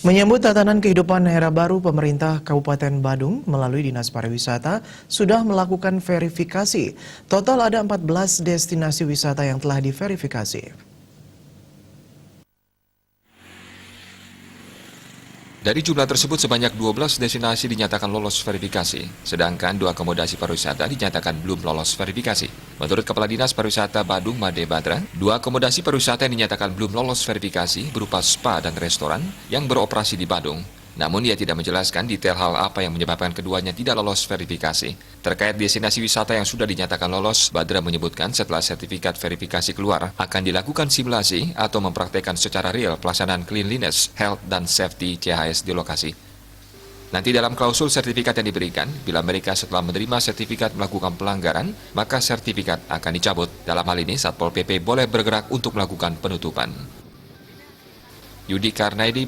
Menyambut tatanan kehidupan era baru, pemerintah Kabupaten Badung melalui Dinas Pariwisata sudah melakukan verifikasi. Total ada 14 destinasi wisata yang telah diverifikasi. Dari jumlah tersebut sebanyak 12 destinasi dinyatakan lolos verifikasi, sedangkan 2 akomodasi pariwisata dinyatakan belum lolos verifikasi. Menurut Kepala Dinas Pariwisata Badung Made Badra, 2 akomodasi pariwisata yang dinyatakan belum lolos verifikasi berupa spa dan restoran yang beroperasi di Badung. Namun ia tidak menjelaskan detail hal apa yang menyebabkan keduanya tidak lolos verifikasi. Terkait destinasi wisata yang sudah dinyatakan lolos, Badra menyebutkan setelah sertifikat verifikasi keluar, akan dilakukan simulasi atau mempraktekkan secara real pelaksanaan cleanliness, health, dan safety CHS di lokasi. Nanti dalam klausul sertifikat yang diberikan, bila mereka setelah menerima sertifikat melakukan pelanggaran, maka sertifikat akan dicabut. Dalam hal ini, Satpol PP boleh bergerak untuk melakukan penutupan. Yudi Karnaidi